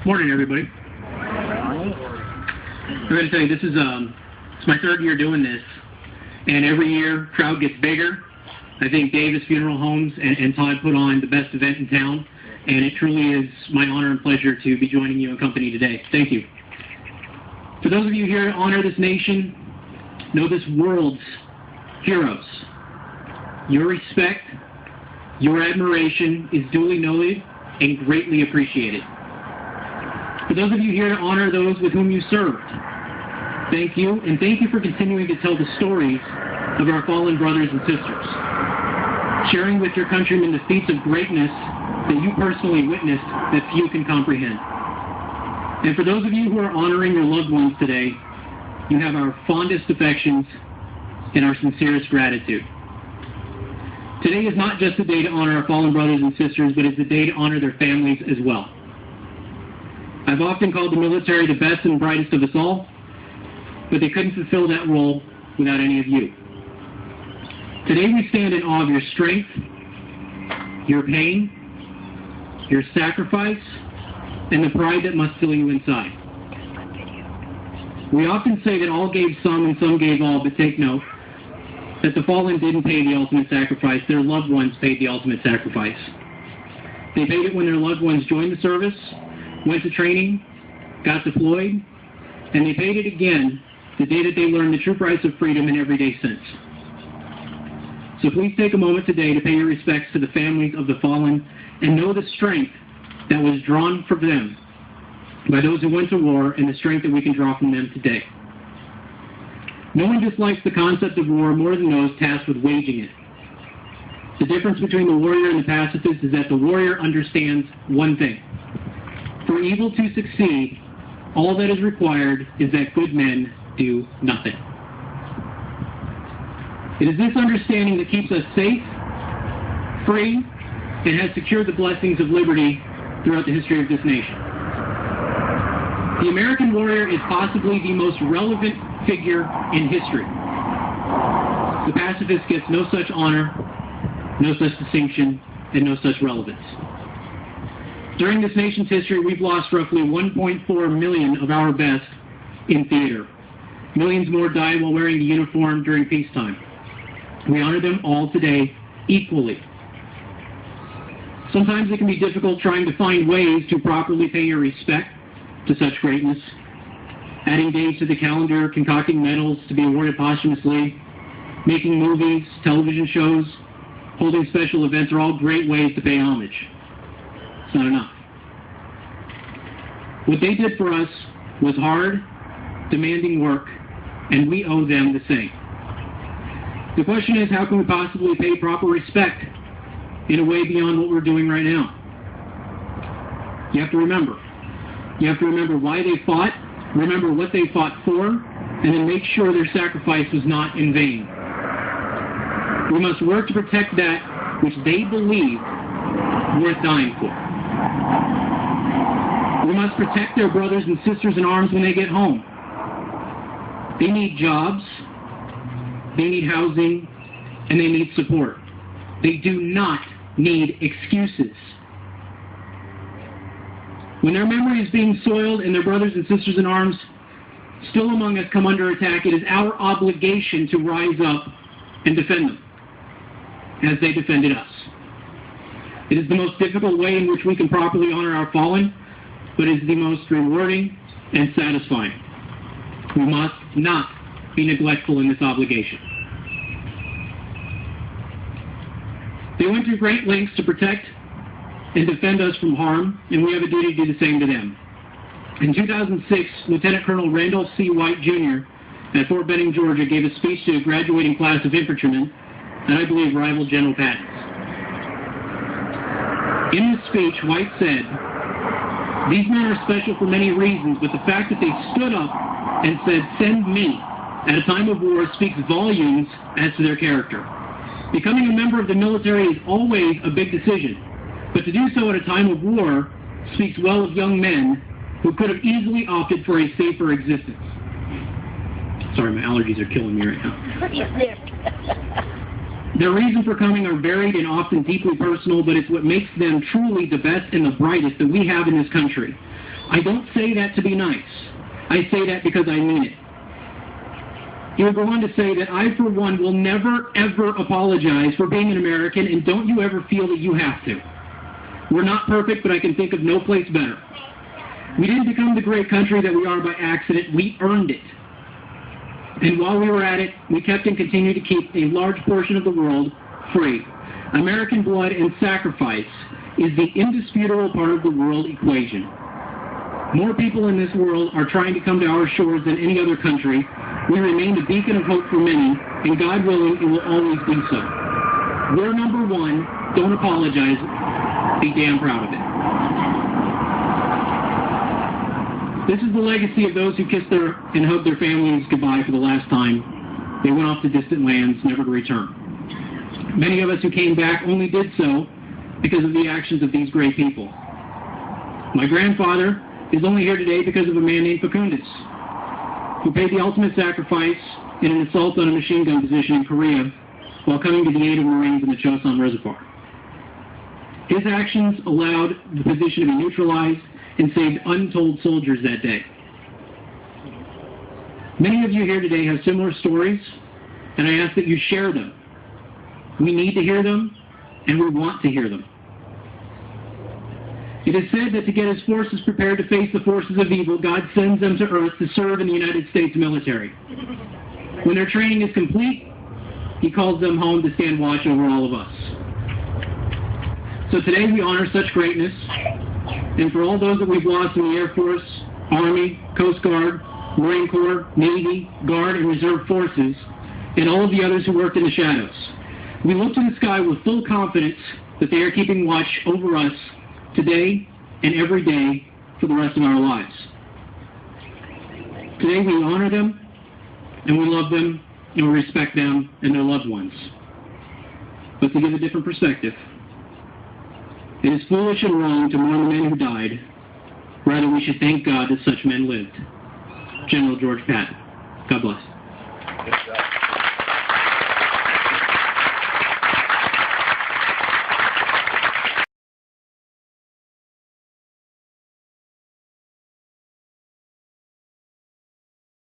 Morning, everybody. I'm going to tell you, this is it's my third year doing this, and every year crowd gets bigger. I think Davis Funeral Homes and Todd put on the best event in town, and it truly is my honor and pleasure to be joining you in company today. Thank you. For those of you here to honor this nation, know this world's heroes. Your respect, your admiration is duly noted and greatly appreciated. For those of you here to honor those with whom you served, thank you, and thank you for continuing to tell the stories of our fallen brothers and sisters, sharing with your countrymen the feats of greatness that you personally witnessed that few can comprehend. And for those of you who are honoring your loved ones today, you have our fondest affections and our sincerest gratitude. Today is not just a day to honor our fallen brothers and sisters, but it's a day to honor their families as well. I've often called the military the best and brightest of us all, but they couldn't fulfill that role without any of you. Today we stand in awe of your strength, your pain, your sacrifice, and the pride that must fill you inside. We often say that all gave some and some gave all, but take note that the fallen didn't pay the ultimate sacrifice. Their loved ones paid the ultimate sacrifice. They paid it when their loved ones joined the service, went to training, got deployed, and they paid it again the day that they learned the true price of freedom and every day since. So please take a moment today to pay your respects to the families of the fallen and know the strength that was drawn from them by those who went to war and the strength that we can draw from them today. No one dislikes the concept of war more than those tasked with waging it. The difference between the warrior and the pacifist is that the warrior understands one thing. For evil to succeed, all that is required is that good men do nothing. It is this understanding that keeps us safe, free, and has secured the blessings of liberty throughout the history of this nation. The American warrior is possibly the most relevant figure in history. The pacifist gets no such honor, no such distinction, and no such relevance. During this nation's history, we've lost roughly 1.4 million of our best in theater. Millions more died while wearing the uniform during peacetime. We honor them all today equally. Sometimes it can be difficult trying to find ways to properly pay your respect to such greatness. Adding days to the calendar, concocting medals to be awarded posthumously, making movies, television shows, holding special events are all great ways to pay homage. It's not enough. What they did for us was hard, demanding work, and we owe them the same. The question is, how can we possibly pay proper respect in a way beyond what we're doing right now? You have to remember. You have to remember why they fought, remember what they fought for, and then make sure their sacrifice was not in vain. We must work to protect that which they believe worth dying for. We must protect their brothers and sisters in arms when they get home. They need jobs, they need housing, and they need support. They do not need excuses. When their memory is being soiled and their brothers and sisters in arms still among us come under attack, it is our obligation to rise up and defend them as they defended us. It is the most difficult way in which we can properly honor our fallen, but it is the most rewarding and satisfying. We must not be neglectful in this obligation. They went to great lengths to protect and defend us from harm, and we have a duty to do the same to them. In 2006, Lieutenant Colonel Randolph C. White, Jr. at Fort Benning, Georgia, gave a speech to a graduating class of infantrymen that I believe rivaled General Patton's. In his speech, White said, "These men are special for many reasons, but the fact that they stood up and said, 'Send me,' at a time of war speaks volumes as to their character. Becoming a member of the military is always a big decision, but to do so at a time of war speaks well of young men who could have easily opted for a safer existence." Sorry, my allergies are killing me right now. Their reasons for coming are varied and often deeply personal, but it's what makes them truly the best and the brightest that we have in this country. I don't say that to be nice. I say that because I mean it. He would go on to say that I, for one, will never, ever apologize for being an American, and don't you ever feel that you have to. We're not perfect, but I can think of no place better. We didn't become the great country that we are by accident. We earned it. And while we were at it, we kept and continue to keep a large portion of the world free. American blood and sacrifice is the indisputable part of the world equation. More people in this world are trying to come to our shores than any other country. We remain a beacon of hope for many, and God willing, it will always be so. We're number one. Don't apologize. Be damn proud of it. This is the legacy of those who kissed their and hugged their families goodbye for the last time. They went off to distant lands, never to return. Many of us who came back only did so because of the actions of these great people. My grandfather is only here today because of a man named Facundus, who paid the ultimate sacrifice in an assault on a machine gun position in Korea while coming to the aid of Marines in the Chosun Reservoir. His actions allowed the position to be neutralized and saved untold soldiers that day. Many of you here today have similar stories, and I ask that you share them. We need to hear them, and we want to hear them. It is said that to get his forces prepared to face the forces of evil, God sends them to Earth to serve in the United States military. When their training is complete, he calls them home to stand watch over all of us. So today we honor such greatness, and for all those that we've lost in the Air Force, Army, Coast Guard, Marine Corps, Navy, Guard, and Reserve Forces, and all of the others who worked in the shadows, we look to the sky with full confidence that they are keeping watch over us today and every day for the rest of our lives. Today we honor them, and we love them, and we respect them and their loved ones. But to give a different perspective, it is foolish and wrong to mourn the men who died. Rather, we should thank God that such men lived. General George Patton. God bless.